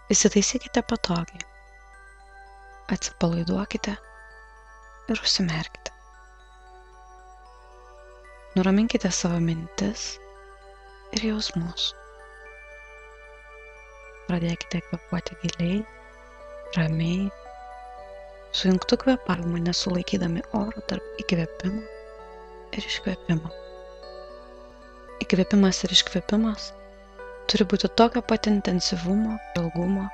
Įsitaisykite patogiai, atsipalaiduokite ir užsimerkite. Nuraminkite savo mintis ir jausmus. Pradėkite kvėpuoti giliai, ramiai, sujungtu kvėpavimu, nesulaikydami oro tarp įkvėpimo ir iškvėpimo. Įkvėpimas ir iškvėpimas turi būti tokio pat intensyvumo, ilgumo,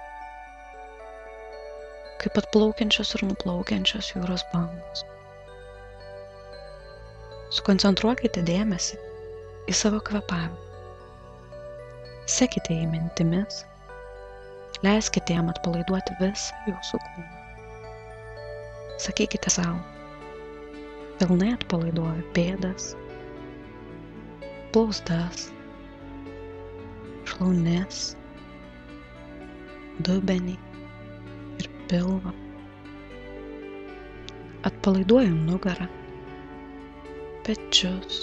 kaip atplaukiančios ir nuplaukiančios jūros bangos. Sukoncentruokite dėmesį į savo kvėpavimą. Sekite jį mintimis, leiskite jam atpalaiduoti visą jūsų kūną. Sakykite savo, pilnai atpalaiduoju pėdas, blauzdas, šlaunis, dubenį ir pilvą. Atpalaiduoju nugarą, pečius,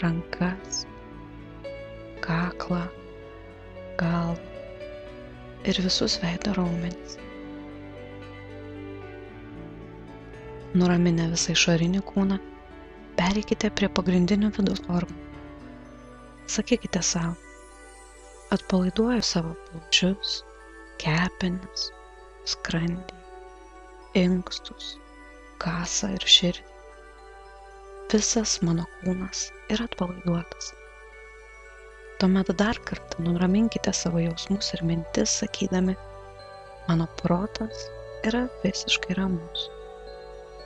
rankas, kaklą, galvą ir visus veido raumenis. Nuraminę visą išorinį kūną, pereikite prie pagrindinių vidaus organų. Sakykite savo, atpalaiduoju savo plaučius, kepenis, skrandį, inkstus, kasą ir širdį. Visas mano kūnas yra atpalaiduotas. Tuomet dar kartą nuraminkite savo jausmus ir mintis, sakydami, mano protas yra visiškai ramus.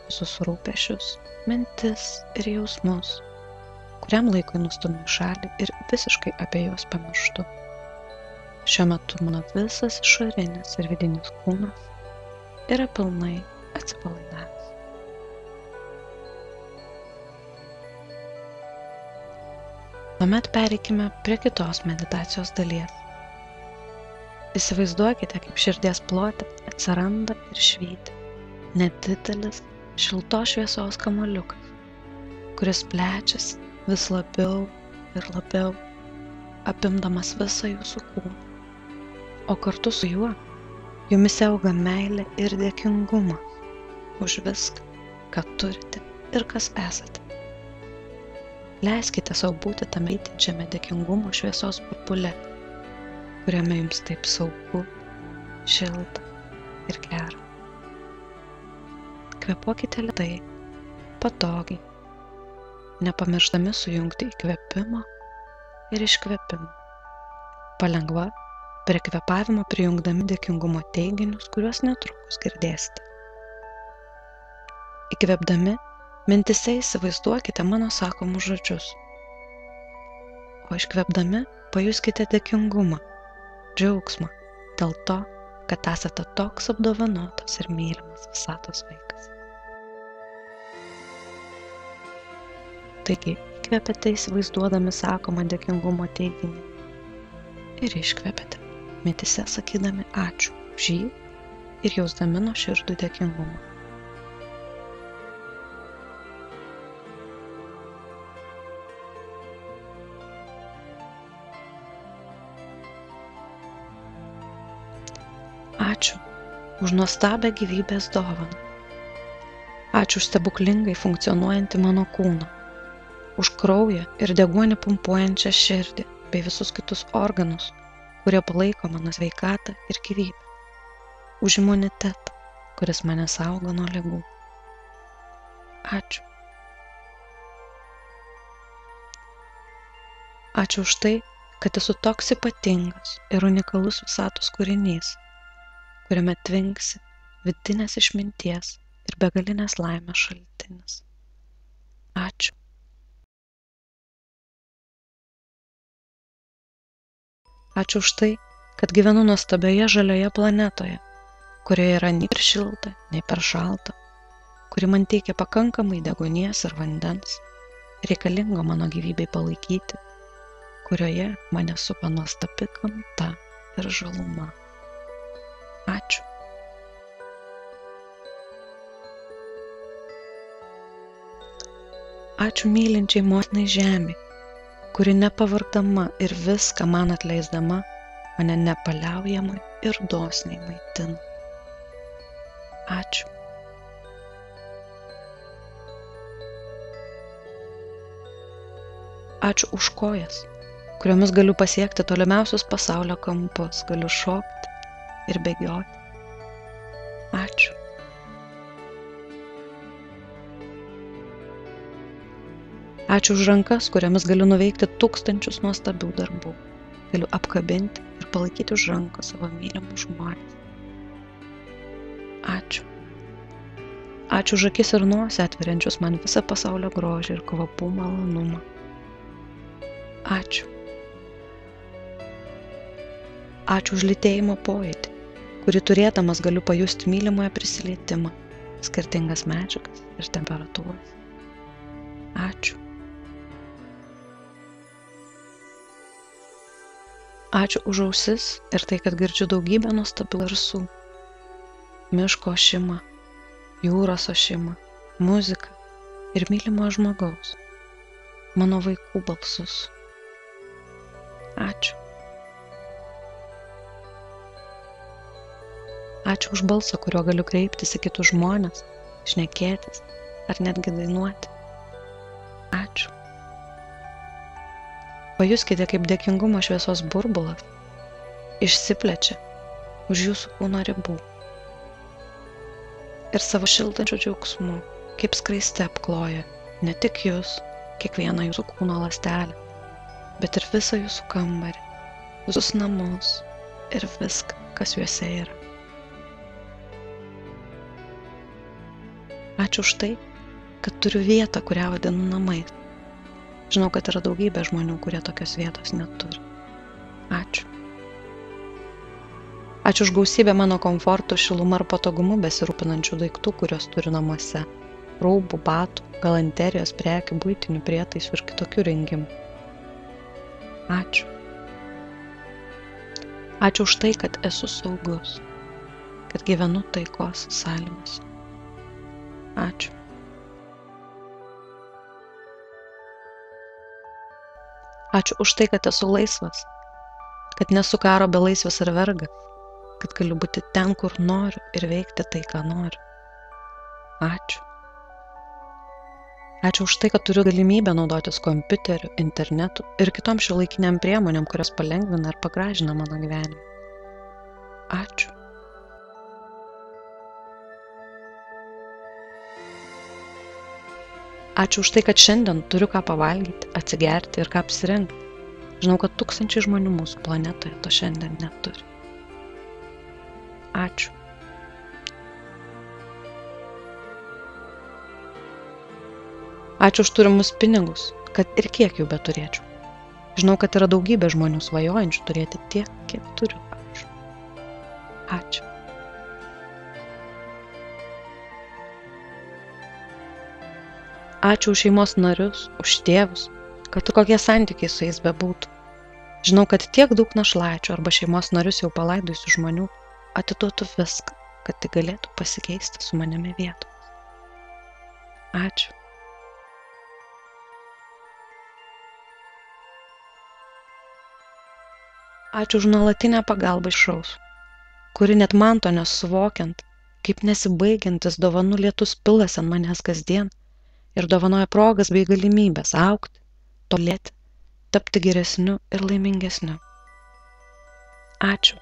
Visus rūpesčius, mintis ir jausmus, kuriam laikui nustumiu į šalį ir visiškai apie juos pamirštu. Šiuo metu mano visas išorinis ir vidinis kūnas yra pilnai atsipalaidavęs. Tuomet pereikime prie kitos meditacijos dalies. Įsivaizduokite, kaip širdies plote atsiranda ir švyti nedidelis šiltos šviesos kamuoliukas, kuris plečiasi vis labiau ir labiau, apimdamas visą jūsų kūną. O kartu su juo jumise auga meilė ir dėkingumas už viską, ką turite ir kas esate. Leiskite savo būti tame įtinčiame dėkingumo šviesos burbule, kuriame jums taip saugu, šilta ir gera. Kvėpuokite lėtai, patogiai, nepamiršdami sujungti įkvėpimo ir iškvėpimo. Palengva, prie kvėpavimo prijungdami dėkingumo teiginius, kuriuos netrukus girdėsite. Įkvėpdami, mintise įsivaizduokite mano sakomus žodžius, o iškvėpdami pajuskite dėkingumą, džiaugsmą dėl to, kad esate toks apdovanotas ir mylimas visatos vaikas. Taigi, įkvėpėte įsivaizduodami sakomą dėkingumo teiginį ir iškvėpėte, mintyse sakydami ačiū už jį ir jausdami nuoširdų dėkingumą. Ačiū už nuostabią gyvybės dovaną. Ačiū už stebuklingai funkcionuojantį mano kūną, už kraują ir deguonį pumpuojančią širdį bei visus kitus organus, kurie palaiko mano sveikatą ir gyvybę, už imunitetą, kuris mane saugo nuo ligų. Ačiū. Ačiū už tai, kad esu toks ypatingas ir unikalus visatos kūrinys, kuriame tvinksi vidinės išminties ir begalinės laimės šaltinis. Ačiū. Ačiū už tai, kad gyvenu nuostabioje žalioje planetoje, kurioje yra nei per šilta, nei per šalta, kuri man teikia pakankamai deguonies ir vandens, reikalingo mano gyvybei palaikyti, kurioje mane supa nuostabi gamta ir žaluma. Ačiū. Ačiū mylinčiai motinai žemei, kuri nepavargdama ir viską man atleisdama mane nepaliaujamai ir dosniai maitina. Ačiū. Ačiū už kojas, kuriomis galiu pasiekti tolimiausius pasaulio kampus, galiu šokti ir bėgioti. Ačiū. Ačiū už rankas, kuriomis galiu nuveikti tūkstančius nuostabių darbų. Galiu apkabinti ir palaikyti už ranką savo mylimus žmones. Ačiū. Ačiū už akis ir nosį atveriančius man visą pasaulio grožį ir kvapų malonumą. Ačiū. Ačiū už lytėjimo pojūtį, kurį turėdamas galiu pajusti mylimojo prisilietimą, skirtingas medžiagas ir temperatūras. Ačiū. Ačiū už ausis ir tai, kad girdžiu daugybę nuostabių garsų. Miško ošimą, jūros ošimą, muziką ir mylimo žmogaus, mano vaikų balsus. Ačiū. Ačiū už balsą, kuriuo galiu kreiptis į kitus žmones, šnekėtis ar netgi dainuoti. Ačiū. Pajuskite, kaip dėkingumo šviesos burbulas išsiplečia už jūsų kūno ribų ir savo šiltančių džiaugsmų, kaip skraiste apkloja ne tik jūs, kiekvieną jūsų kūno ląstelę, bet ir visą jūsų kambarį, visus namus ir viską, kas juose yra. Ačiū už tai, kad turiu vietą, kurią vadinu namais. Žinau, kad yra daugybė žmonių, kurie tokios vietos neturi. Ačiū. Ačiū už gausybę mano komfortų, šilumą ir patogumu besirūpinančių daiktų, kuriuos turiu namuose. Rūbų, batų, galanterijos, prekių, buitinių prietaisų ir kitokių rengimų. Ačiū. Ačiū už tai, kad esu saugus, kad gyvenu taikos sąlygose. Ačiū. Ačiū už tai, kad esu laisvas, kad nesu karo belaisvis ar vergas, kad galiu būti ten, kur noriu ir veikti tai, ką noriu. Ačiū. Ačiū už tai, kad turiu galimybę naudotis kompiuteriu, internetu ir kitom šiuolaikiniam priemonėm, kurios palengvina ir pagražina mano gyvenimą. Ačiū. Ačiū už tai, kad šiandien turiu ką pavalgyti, atsigerti ir ką apsirengti. Žinau, kad tūkstančiai žmonių mūsų planetoje to šiandien neturi. Ačiū. Ačiū už turimus pinigus, kad ir kiek jų beturėčiau. Žinau, kad yra daugybė žmonių svajojančių turėti tiek, kiek turiu aš. Ačiū. Ačiū už šeimos narius, už tėvus, kad ir kokie santykiai su jais bebūtų. Žinau, kad tiek daug našlaičių arba šeimos narius jau palaidojusių žmonių atiduotų viską, kad tai galėtų pasikeisti su manimi vietomis. Ačiū. Ačiū už nuolatinę pagalbą iš šaus, kuri net man to nesuvokiant, kaip nesibaigiantis dovanų lietus pilasi ant manęs kasdien ir dovanoja progas bei galimybės augti, tobulėti, tapti geresniu ir laimingesniu. Ačiū.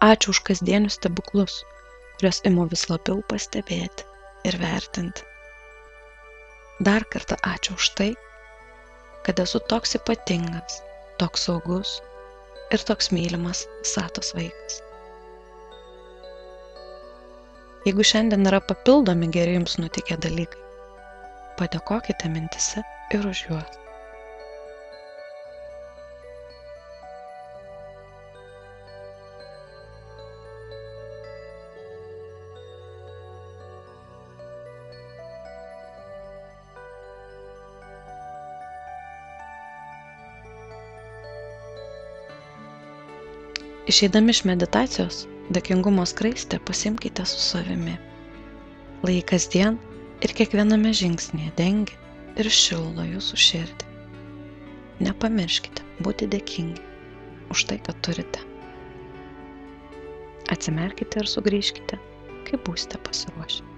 Ačiū už kasdienius stebuklus, kuriuos imu vis labiau pastebėti ir vertinti. Dar kartą ačiū už tai, kad esu toks ypatingas, toks saugus ir toks mylimas visatos vaikas. Jeigu šiandien yra papildomi geri jums nutikę dalykai, padėkokite mintyse ir už juos. Išeidami iš meditacijos, dėkingumo skraistę pasiimkite su savimi. Lai kasdien ir kiekviename žingsnyje dengia ir šildo jūsų širdį. Nepamirškite būti dėkingi už tai, ką turite. Atsimerkite ir sugrįžkite, kai būsite pasiruošę.